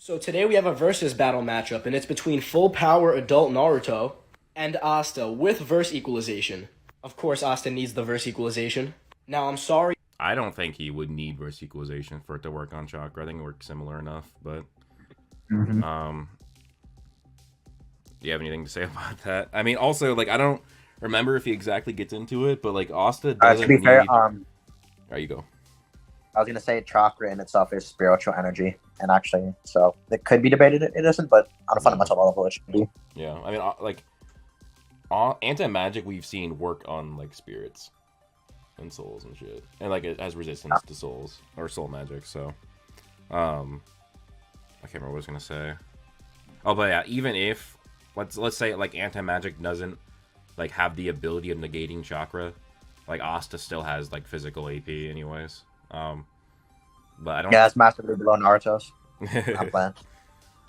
So today we have a versus battle matchup, and it's between full power adult Naruto and Asta with verse equalization. Of course, Asta needs the verse equalization. Now, I'm sorry. I don't think he would need verse equalization for it to work on chakra. I think it works similar enough, but do you have anything to say about that? I mean, also, like, I don't remember if he exactly gets into it, but like Asta doesn't To be need. fair, There you go. I was gonna say chakra in itself is spiritual energy, and actually, so it could be debated. It isn't, but on a fundamental level, it should be. Yeah, I mean, like, anti-magic we've seen work on like spirits and souls and shit, and like it has resistance to souls or soul magic. So, I can't remember what I was gonna say. Oh, but yeah, even if let's say like anti-magic doesn't like have the ability of negating chakra, like Asta still has like physical AP anyways. But I don't. Yeah, that's massively below Naruto's. I'm playing.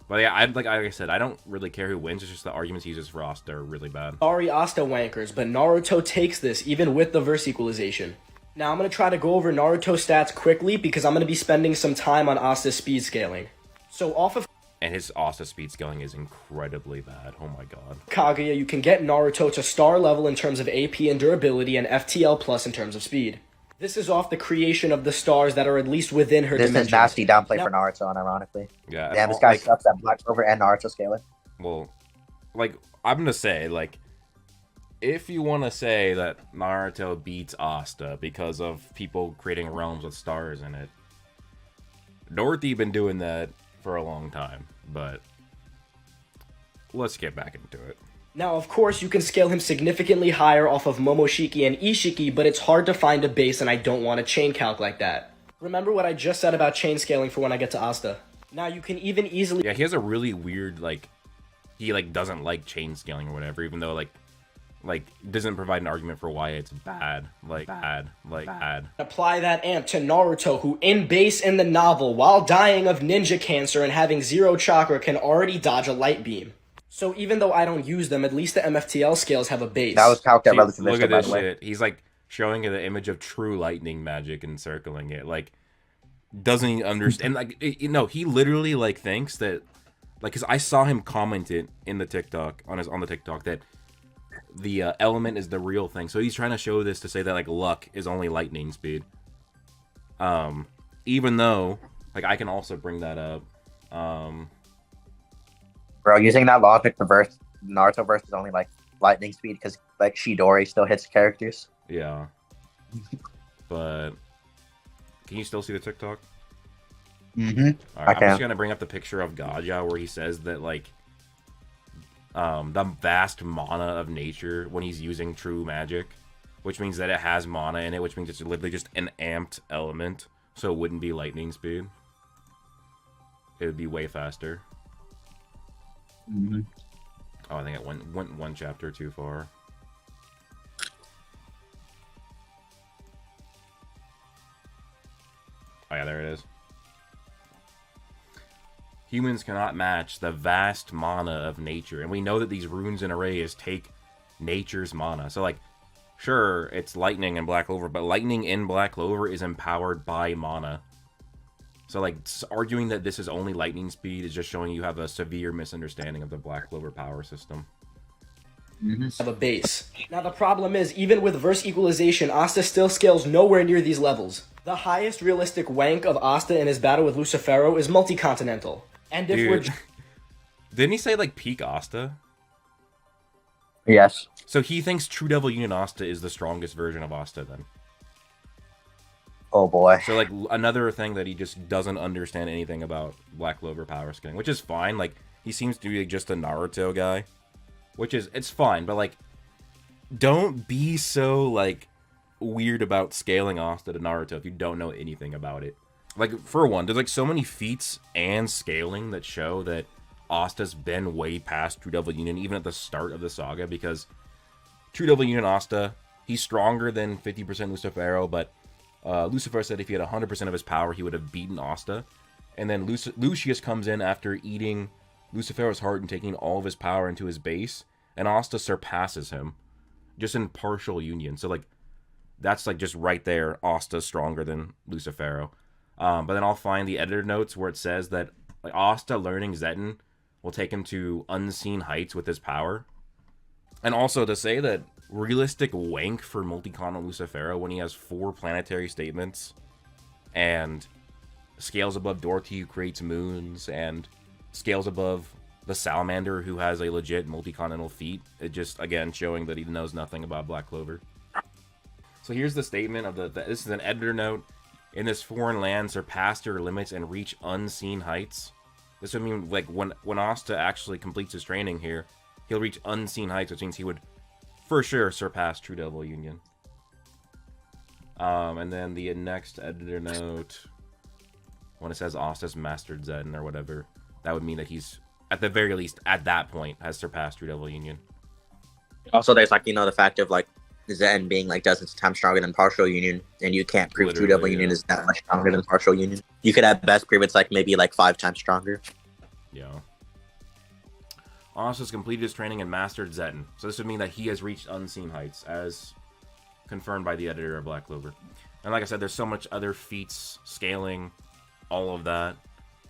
But yeah, like I said, I don't really care who wins. It's just the arguments he uses for Asta are really bad. Sorry, Asta wankers, but Naruto takes this even with the verse equalization. Now, I'm going to try to go over Naruto stats quickly because I'm going to be spending some time on Asta's speed scaling. So off of And his Asta speed scaling is incredibly bad. Oh my god. Kaguya, you can get Naruto to star level in terms of AP and durability and FTL plus in terms of speed. This is off the creation of the stars that are at least within her This dimension. is nasty downplay for Naruto, unironically. Yeah. Damn, this guy sucks at Black Clover and Naruto scaling. Well, like, I'm gonna say, like, if you want to say that Naruto beats Asta because of people creating realms with stars in it, Dorothy been doing that for a long time, but let's get back into it. Now, of course, you can scale him significantly higher off of Momoshiki and Ishiki, but it's hard to find a base, and I don't want to chain calc like that. Remember what I just said about chain scaling for when I get to Asta. Now, you can even easily... Yeah, he has a really weird, like, he, like, doesn't like chain scaling or whatever, even though, like, doesn't provide an argument for why it's bad. Bad. Apply that amp to Naruto, who in base in the novel, while dying of ninja cancer and having 0 chakra, can already dodge a light beam. So even though I don't use them, at least the MFTL scales have a base. That was calced at relativity. Look at this shit. He's like showing the image of true lightning magic and circling it. Like, doesn't he understand? Like, you know, he literally like thinks that, like, because I saw him comment it in the TikTok on the TikTok that the element is the real thing. So he's trying to show this to say that like luck is only lightning speed. Even though like I can also bring that up. Bro, using that logic, the verse Naruto verse is only like lightning speed because like Shidori still hits characters. Yeah. But can you still see the TikTok? Alright, I'm just gonna bring up the picture of Gaja where he says that like the vast mana of nature when he's using true magic, which means that it has mana in it, which means it's literally just an amped element, so it wouldn't be lightning speed. It would be way faster. Oh, I think it went one chapter too far. Oh yeah, there it is. Humans cannot match the vast mana of nature, and we know that these runes and arrays take nature's mana. So like, sure, it's lightning and Black Clover, but lightning in Black Clover is empowered by mana. So, like, arguing that this is only lightning speed is just showing you have a severe misunderstanding of the Black Clover power system. Have a base. Now, the problem is, even with verse equalization, Asta still scales nowhere near these levels. The highest realistic wank of Asta in his battle with Lucifero is multi-continental. And if we're... Didn't he say, like, peak Asta? Yes. So he thinks True Devil Union Asta is the strongest version of Asta, then. Oh boy. So, like, another thing that he just doesn't understand anything about Black Clover power scaling, which is fine. Like, he seems to be just a Naruto guy, which is, it's fine, but, like, don't be so, like, weird about scaling Asta to Naruto if you don't know anything about it. Like, for one, there's, like, so many feats and scaling that show that Asta's been way past True Devil Union, even at the start of the saga, because True Devil Union Asta, he's stronger than 50% Lucifero, but Lucifer said if he had 100% of his power, he would have beaten Asta. And then Lucius comes in after eating Lucifero's heart and taking all of his power into his base, and Asta surpasses him, just in partial union. So, like, that's, like, just right there, Asta's stronger than Lucifero. But then I'll find the editor notes where it says that Like, Asta learning Zeton will take him to unseen heights with his power. And also to say that realistic wank for Multicon on Lucifero when he has 4 planetary statements and scales above Dorothy who creates moons and scales above the Salamander who has a legit multi-continental feat. It just, again, showing that he knows nothing about Black Clover. So here's the statement of this is an editor note. In this foreign land, surpass your limits and reach unseen heights. This would mean, like, when Asta actually completes his training here, he'll reach unseen heights, which means he would, for sure, surpass True Devil Union. And then the next editor note, when it says Asta's mastered Zen or whatever, that would mean that he's, at the very least, at that point, has surpassed True Devil Union. Also, there's, like, you know, the fact of, like, Zen being, like, dozens of times stronger than Partial Union, and you can't prove True Devil Union is that much stronger than Partial Union. You could at best prove it's, like, maybe, like, 5 times stronger. Yeah. Asta's completed his training and mastered Zeton. So this would mean that he has reached unseen heights, as confirmed by the editor of Black Clover. And like I said, there's so much other feats, scaling, all of that.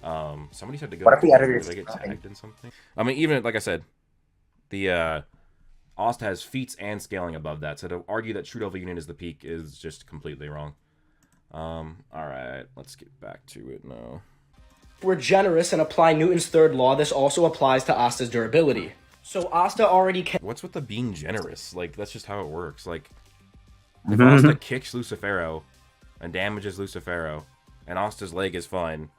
Somebody said to go. What if the editor they get tagged in something? I mean, even like I said, the Asta has feats and scaling above that. So to argue that True Devil Union is the peak is just completely wrong. All right, let's get back to it now. If we're generous and apply Newton's third law, this also applies to Asta's durability. So Asta already can. What's with the being generous? Like, that's just how it works. Like, if Asta kicks Lucifero and damages Lucifero, and Asta's leg is fine,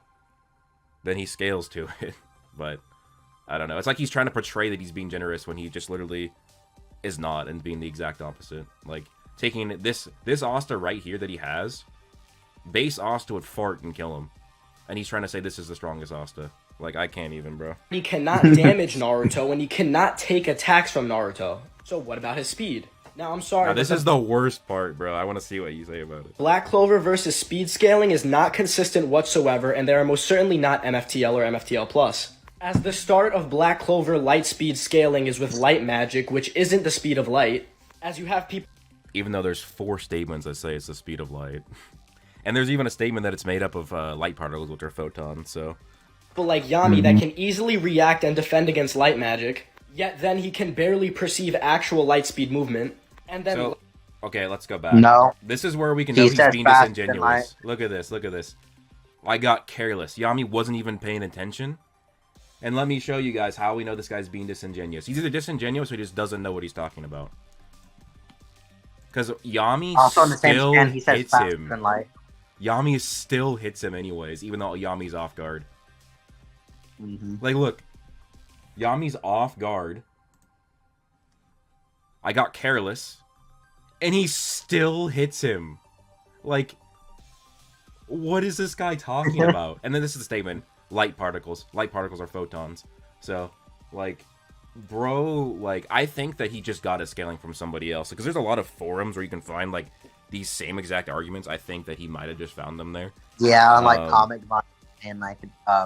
then he scales to it. But I don't know. It's like he's trying to portray that he's being generous when he just literally is not, and being the exact opposite. Like, taking this Asta right here that he has, base Asta would fart and kill him. And he's trying to say this is the strongest Asta. Like, I can't even, bro. He cannot damage Naruto, and he cannot take attacks from Naruto. So what about his speed? Now, I'm sorry. Now, this is the worst part, bro. I want to see what you say about it. Black Clover versus speed scaling is not consistent whatsoever, and they are most certainly not MFTL or MFTL+. As the start of Black Clover light speed scaling is with light magic, which isn't the speed of light, as you have people... Even though there's 4 statements that say it's the speed of light. And there's even a statement that it's made up of light particles, which are photons, so... People like Yami that can easily react and defend against light magic, yet then he can barely perceive actual light speed movement, and then... So, okay, let's go back. No. This is where we can know he's being disingenuous. Look at this, look at this. I got careless. Yami wasn't even paying attention. And let me show you guys how we know this guy's being disingenuous. He's either disingenuous or he just doesn't know what he's talking about. Because Yami still hits him. Yami still hits him anyways, even though Yami's off guard. Like, look. Yami's off guard. I got careless. And he still hits him. Like, what is this guy talking about? And then this is the statement. Light particles. Light particles are photons. So, like, bro, like, I think that he just got his scaling from somebody else. Because there's a lot of forums where you can find, like, these same exact arguments. I think that he might have just found them there. Yeah, like Comic Vine and like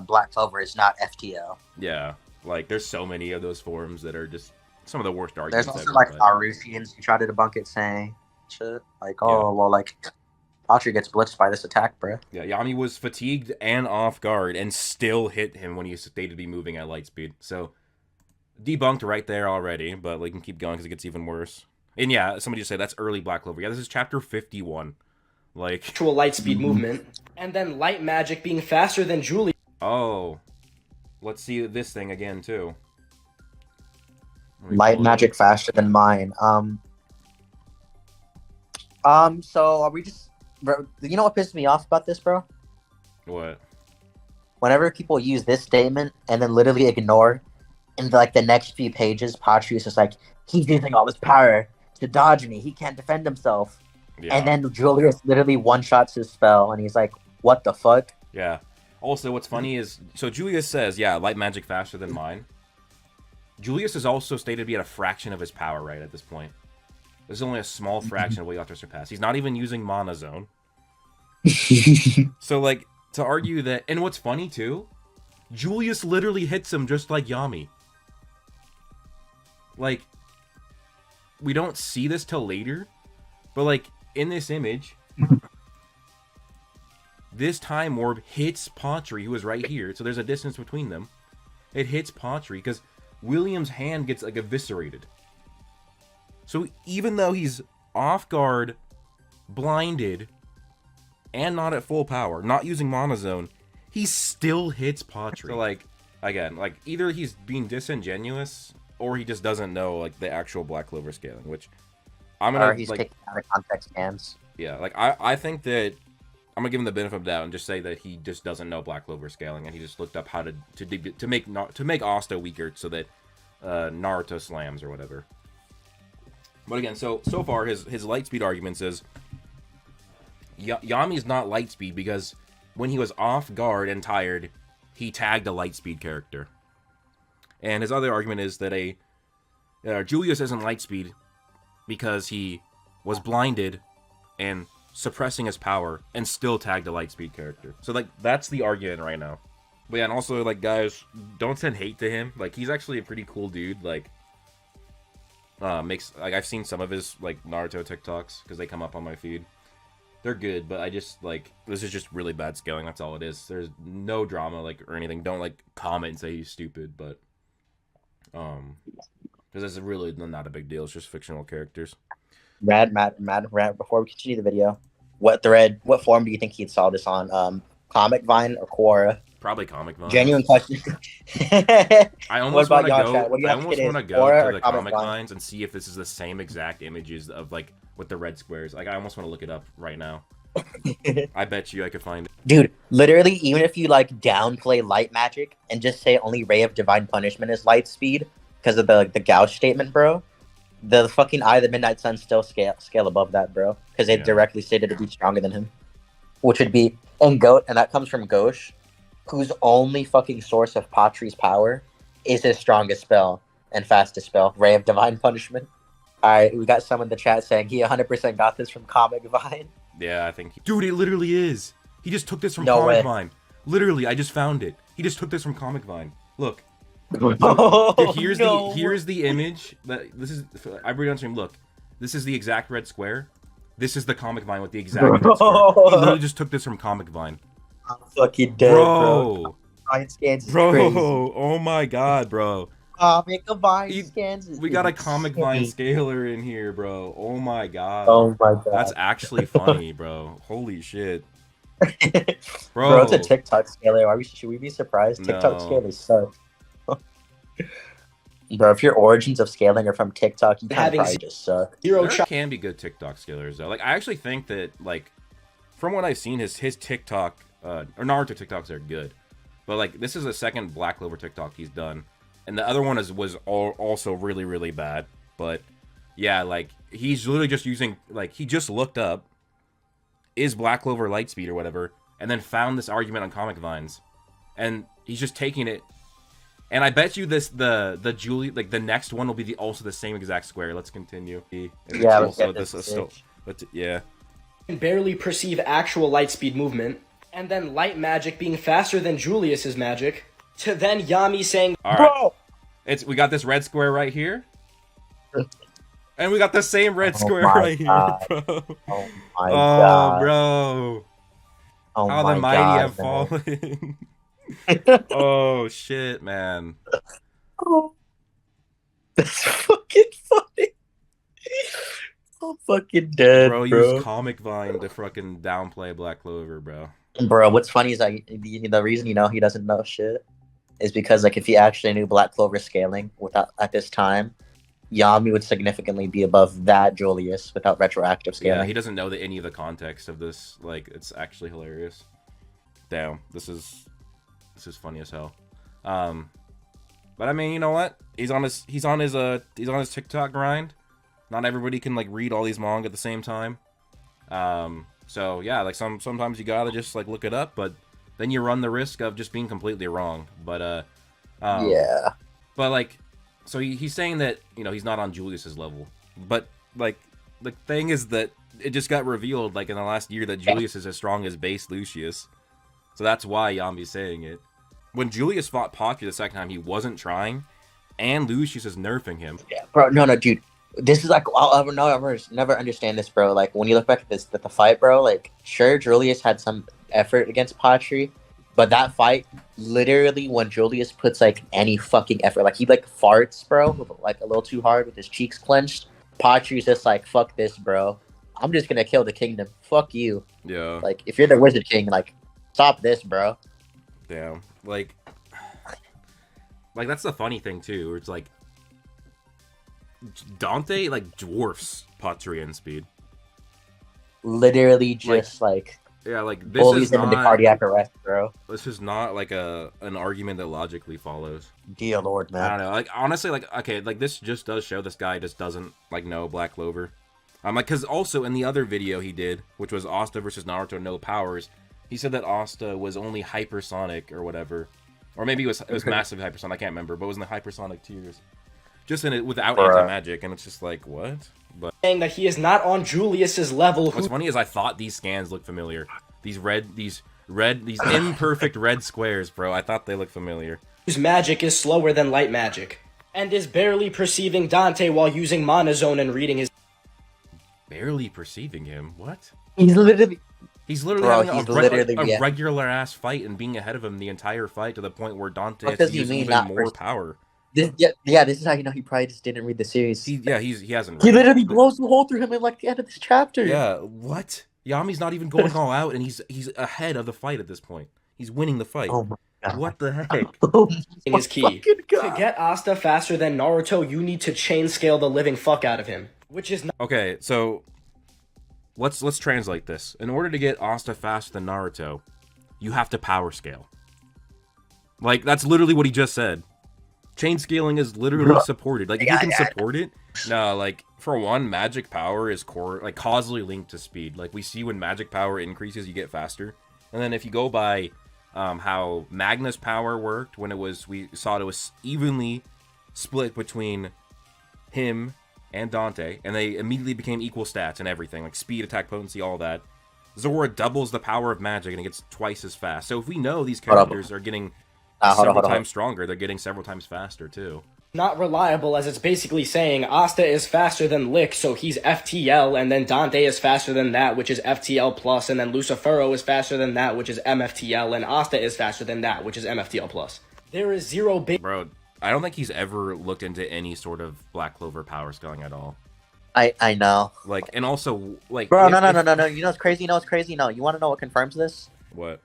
Black Clover is not FTO. Yeah, like there's so many of those forums that are just some of the worst arguments. There's also like Narufians who try to debunk it, saying shit like, "Oh, well, like Archer gets blitzed by this attack, bro." Yeah, Yami was fatigued and off guard, and still hit him when he stated to be moving at light speed. So debunked right there already, but we can keep going because it gets even worse. And yeah, somebody just said that's early Black Clover. Yeah, this is chapter 51. Like, actual light speed movement, and then light magic being faster than Julie. Oh, let's see this thing again too. Light magic faster than mine. So are we just, bro? You know what pisses me off about this, bro? What? Whenever people use this statement and then literally ignore, in like the next few pages, Patri is just like, he's using all his power to dodge me. He can't defend himself. Yeah. And then Julius literally one-shots his spell, and he's like, what the fuck? Yeah. Also, what's funny is, so Julius says, yeah, light magic faster than mine. Julius is also stated to be at a fraction of his power, right, at this point. There's only a small fraction of what you have to surpass. He's not even using Mana Zone. So, like, to argue that, and what's funny, too, Julius literally hits him just like Yami. Like, we don't see this till later, but, like, in this image, This time orb hits Pottery, who is right here. So there's a distance between them. It hits Pottery because William's hand gets like eviscerated. So even though he's off guard, blinded, and not at full power, not using Mana Zone, he still hits Pottery. So like, again, like either he's being disingenuous or he just doesn't know like the actual Black Clover scaling, which I'm gonna Or he's like, taking out of context scams. yeah, like I think that I'm gonna give him the benefit of the doubt and just say that he just doesn't know Black Clover scaling, and he just looked up how to make Asta weaker so that Naruto slams or whatever. But again, so far his Lightspeed arguments is Yami's not Lightspeed because when he was off guard and tired, he tagged a Lightspeed character. And his other argument is that Julius isn't Lightspeed because he was blinded and suppressing his power and still tagged a Lightspeed character. So like that's the argument right now. But yeah, and also like guys, don't send hate to him. Like he's actually a pretty cool dude. Like makes like I've seen some of his like Naruto TikToks because they come up on my feed. They're good, but I just like this is just really bad scaling. That's all it is. There's no drama like or anything. Don't like comment and say he's stupid, but because it's really not a big deal. It's just fictional characters. Rad, before we continue the video, what form do you think he saw this on? Comic Vine or Quora? Probably Comic Vine. Genuine question. I almost want to go. I almost want to go Quora to the Comic Vines and see if this is the same exact images of like with the red squares. Like I almost want to look it up right now. I bet you I could find it. Dude, literally, even if you like downplay light magic and just say only Ray of Divine Punishment is light speed because of the gouge statement, bro, the fucking Eye of the Midnight Sun still scale above that, bro, because they directly stated to be stronger than him, which would be and Goat, and that comes from Ghosh, whose only fucking source of Pottery's power is his strongest spell and fastest spell, Ray of Divine Punishment. All right, we got some in the chat saying he 100% got this from Comic Vine. Yeah, I think. Dude, it literally is. He just took this from No Comic way. Vine. Literally, I just found it. He just took this from Comic Vine. Look. Oh, Dude, here's no. the image. This is. I read on stream. Look, this is the exact red square. This is the Comic Vine with the exact red square. He literally just took this from Comic Vine. I'm fucking dead, bro. Vine scans is crazy. Oh my god, bro. Comic Vine scans is We got a Comic Vine insane. scaler in here, bro. Oh my god. Oh my god. That's actually funny, bro. Holy shit. Bro, it's a TikTok scaler. Should we be surprised? TikTok scalers suck. Bro, if your origins of scaling are from TikTok, you kind of probably just suck. There can be good TikTok scalers though. Like I actually think that like from what I've seen, his TikTok or Naruto TikToks are good, but like this is the second Black Clover TikTok he's done, and the other one was also really bad. But yeah, like he's literally just using like he just looked up is Black Clover Lightspeed or whatever, and then found this argument on Comic Vines, and he's just taking it. And I bet you the Julie like the next one will be also the same exact square. Let's continue. Yeah, also this is still, but yeah. Can barely perceive actual light speed movement, and then light magic being faster than Julius's magic, to then Yami saying, All right. Bro! We got this red square right here. And we got the same red square my right God. here, bro. Oh my god. Bro. Oh How my the mighty god, have man. fallen. Oh shit, man. Oh. That's fucking funny. I'm fucking dead, Bro, bro. use Comic Vine to fucking downplay Black Clover, bro. Bro, what's funny is like the reason he doesn't know shit is because like if he actually knew Black Clover scaling without at this time, Yami would significantly be above that Julius without retroactive scaling. Yeah, he doesn't know any of the context of this. Like, it's actually hilarious. Damn, this is funny as hell. But I mean, you know what? He's on his TikTok grind. Not everybody can like read all these manga at the same time. So yeah, like sometimes you gotta just like look it up, but then you run the risk of just being completely wrong. But yeah. But like, so he's saying that he's not on Julius's level. But like, the thing is that it just got revealed like in the last year that Julius is as strong as base Lucius. So that's why Yami's saying it. When Julius fought Pocky the second time, he wasn't trying, and Lucius is nerfing him. Yeah, bro. No, dude. This is like I'll never understand this, bro. Like when you look back at the fight, bro. Like sure, Julius had some effort against Patry, but that fight, literally, when Julius puts like any fucking effort, like he like farts, bro, with, like a little too hard with his cheeks clenched. Patry's just like, fuck this, bro. I'm just gonna kill the kingdom. Fuck you. Yeah. Like, if you're the Wizard King, like, stop this, bro. Damn. Like that's the funny thing too. Where it's like Dante like dwarfs Patry in speed. Literally, just like yeah, like this bullies is him into not. cardiac arrest, bro. This is not like an argument that logically follows. Dear Lord, man. I don't know. Like honestly, like okay, like this just does show this guy just doesn't like know Black Clover. Like because also in the other video he did, which was Asta versus Naruto no powers, he said that Asta was only hypersonic or whatever, or maybe it was massively hypersonic. I can't remember, but it was in the hypersonic tiers, just in it without anti-magic, and it's just like what? But saying that he is not on Julius's level. What's funny is I thought these scans looked familiar. These imperfect red squares, bro. I thought they looked familiar. Whose magic is slower than light magic, and is barely perceiving Dante while using Monozone and reading his. Barely perceiving him? What? He's literally having a regular ass fight and being ahead of him the entire fight to the point where Dante has to use even more power. This is how you know he probably just didn't read the series. He hasn't. He literally blows the hole through him in like the end of this chapter. Yeah, what? Yami's not even going all out, and he's ahead of the fight at this point. He's winning the fight. Oh my god! What the heck? Is key. To get Asta faster than Naruto, you need to chain scale the living fuck out of him, which is not. Okay, so let's translate this. In order to get Asta faster than Naruto, you have to power scale. Like that's literally what he just said. Chain scaling is literally supported. Like, if you can support it, no, like, for one, magic power is causally linked to speed. Like, we see when magic power increases, you get faster. And then if you go by how Magna's power worked, when we saw it was evenly split between him and Dante, and they immediately became equal stats and everything, like speed, attack, potency, all that. Zora doubles the power of magic, and it gets twice as fast. So if we know these characters are getting several times stronger, they're getting several times faster too. Not reliable, as it's basically saying Asta is faster than Lick, so he's FTL, and then Dante is faster than that, which is FTL plus, and then Lucifero is faster than that, which is MFTL, and Asta is faster than that, which is MFTL plus. There is zero Bro, I don't think he's ever looked into any sort of Black Clover power scaling at all. I know. Like, and also, like... Bro, no. You know what's crazy? No, you want to know what confirms this? What?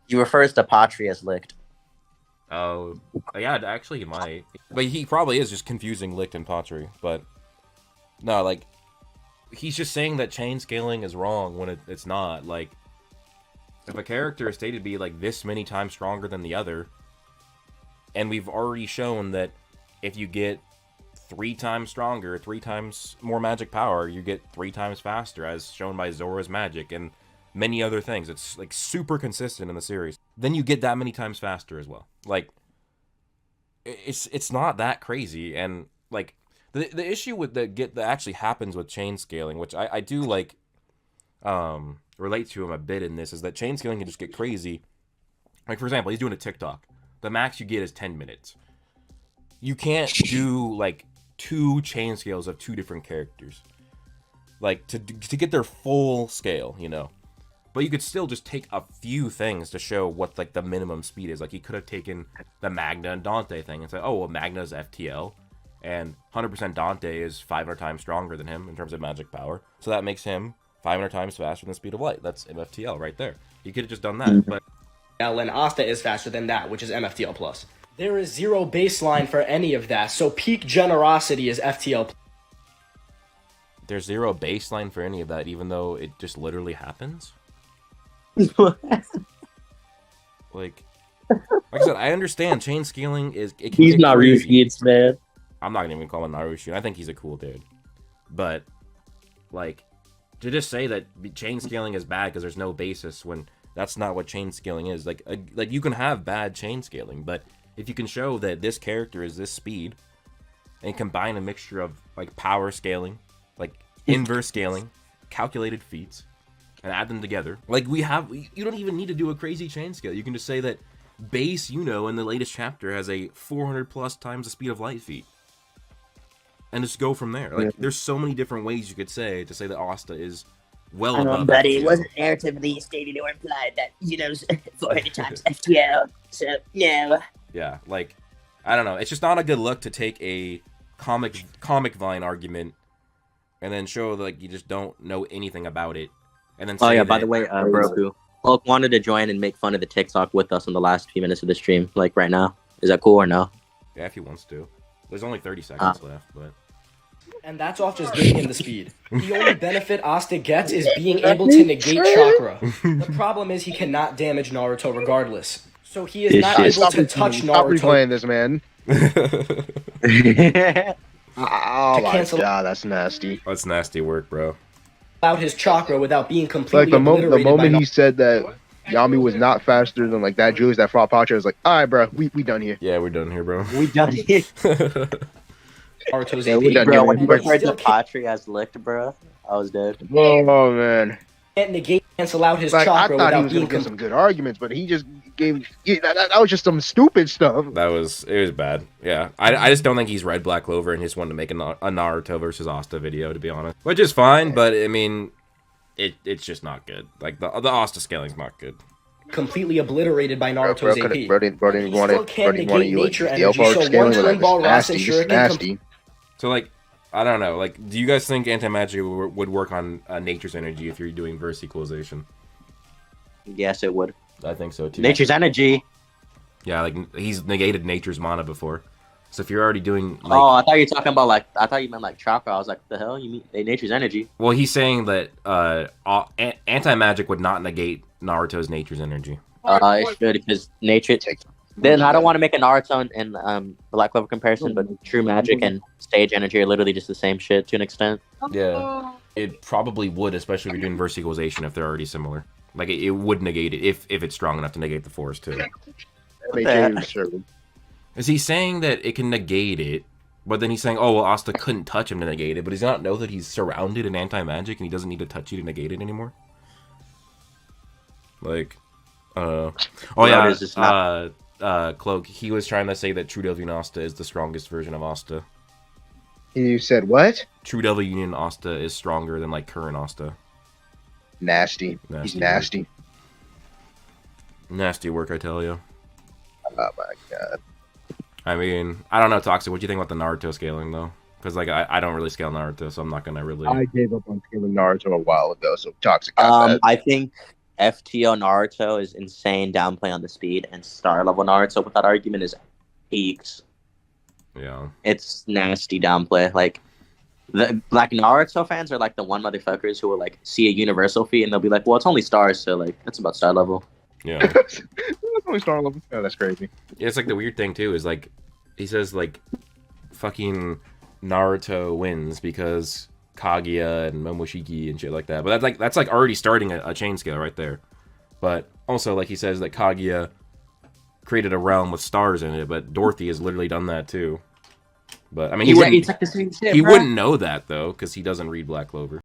He refers to Patry as licked. Oh, yeah, actually he might. But he probably is just confusing Licked and Patry. But, no, like, he's just saying that chain scaling is wrong when it's not. Like, if a character is stated to be, like, this many times stronger than the other, and we've already shown that if you get 3 times stronger, 3 times more magic power, you get 3 times faster, as shown by Zora's magic, and many other things. It's like super consistent in the series. Then you get that many times faster as well. Like it's not that crazy. And like the issue with that actually happens with chain scaling, which I do like relate to him a bit in this, is that chain scaling can just get crazy. Like for example, he's doing a TikTok. The max you get is 10 minutes. You can't do like 2 chain scales of 2 different characters. Like to get their full scale, you know. But you could still just take a few things to show what like the minimum speed is. Like he could have taken the Magna and Dante thing and said, oh, well, Magna's FTL, and 100% Dante is 500 times stronger than him in terms of magic power. So that makes him 500 times faster than the speed of light. That's MFTL right there. You could have just done that. But and Asta is faster than that, which is MFTL plus. There is zero baseline for any of that, so peak generosity is FTL plus. There's zero baseline for any of that, even though it just literally happens? Like I said, I understand chain scaling is it can he's not Naruto, man. I'm not gonna even call him Naruto. I think he's a cool dude, but like to just say that chain scaling is bad because there's no basis when that's not what chain scaling is. Like you can have bad chain scaling, but if you can show that this character is this speed and combine a mixture of like power scaling, like inverse scaling, calculated feats, and add them together. Like you don't even need to do a crazy chain scale. You can just say that base, in the latest chapter has a 400 plus times the speed of light feat. And just go from there. Like there's so many different ways you could say that Asta is well above But it FTO. wasn't narratively stated or implied that, 400 times FTO. So, no. Yeah, like, I don't know. It's just not a good look to take a comic Vine argument and then show like you just don't know anything about it, and then say Oh, yeah, that, by the way, Broku. Hulk wanted to join and make fun of the TikTok with us in the last few minutes of the stream, like right now. Is that cool or no? yeah, if he wants to. There's only 30 seconds left, but And that's off just giving him the speed. The only benefit Asta gets is being able to negate chakra. The problem is he cannot damage Naruto regardless. So he is not able to touch Stop Naruto replaying this, man. Oh to my cancel god, that's nasty. that's nasty work, bro. out his chakra without being Like completely the obliterated moment by he said that Yami was not faster than like that Julius that fought Pacha, I was like, all right, bro, we done here. Yeah, we're done here, bro. We done here. Naruto's Yeah, AP. we done Bro, here. when you But heard the still Patri as licked, bro, I was dead. oh man, Can't negate cancel out his like I chakra thought he without was being gonna get some good arguments, but he just gave that was just some stupid stuff. It was bad. Yeah, I just don't think he's read Black Clover and just wanted to make a Naruto versus Asta video, to be honest. Which is fine, but I mean, it's just not good. Like the Asta scaling's not good. completely obliterated by Naruto's AP. Bro didn't He want still it. can negate nature energy, so one scaling twin like ball this Rasen nasty, this Shuriken nasty. So like, I don't know. Like, do you guys think anti-magic would work on nature's energy if you're doing verse equalization? Yes, it would. I think so too. Nature's energy. Yeah, like he's negated nature's mana before. So if you're already doing like, Oh, I thought you were talking about like I thought you meant like chakra. I was like, the hell you mean nature's energy? well, he's saying that anti-magic would not negate Naruto's nature's energy. It should because nature. Then I don't want to make a Naruto and Black Clover comparison, but true magic and stage energy are literally just the same shit to an extent. Yeah, it probably would, especially if you're doing verse equalization if they're already similar. Like it would negate it if it's strong enough to negate the force too. Is he saying that it can negate it, but then he's saying, oh well, Asta couldn't touch him to negate it, but does he not know that he's surrounded in anti-magic and he doesn't need to touch you to negate it anymore? Like, oh yeah, Cloak, he was trying to say that True Devil Union Asta is the strongest version of Asta. You said what? True Devil Union Asta is stronger than like current Asta. Nasty. He's nasty. Nasty work, I tell you. Oh my god. I mean, I don't know, Toxic. What do you think about the Naruto scaling though? Because like I don't really scale Naruto, so I'm not gonna really. I gave up on scaling Naruto a while ago, so Toxic got that. I think FTO Naruto is insane downplay on the speed, and star level Naruto with that argument is peaks. Yeah. It's nasty downplay. Like Naruto fans are like the one motherfuckers who will like see a universal feat and they'll be like, well, it's only stars, so like that's about star level. Yeah. Only star level. Oh, that's crazy. Yeah, it's like the weird thing too is like he says like fucking Naruto wins because Kaguya and Momoshiki and shit like that. But that's like already starting a chain scale right there. But also like he says that Kaguya created a realm with stars in it, but Dorothy has literally done that too. But I mean, he It's like the same shit, he bro. wouldn't know that though because he doesn't read Black Clover.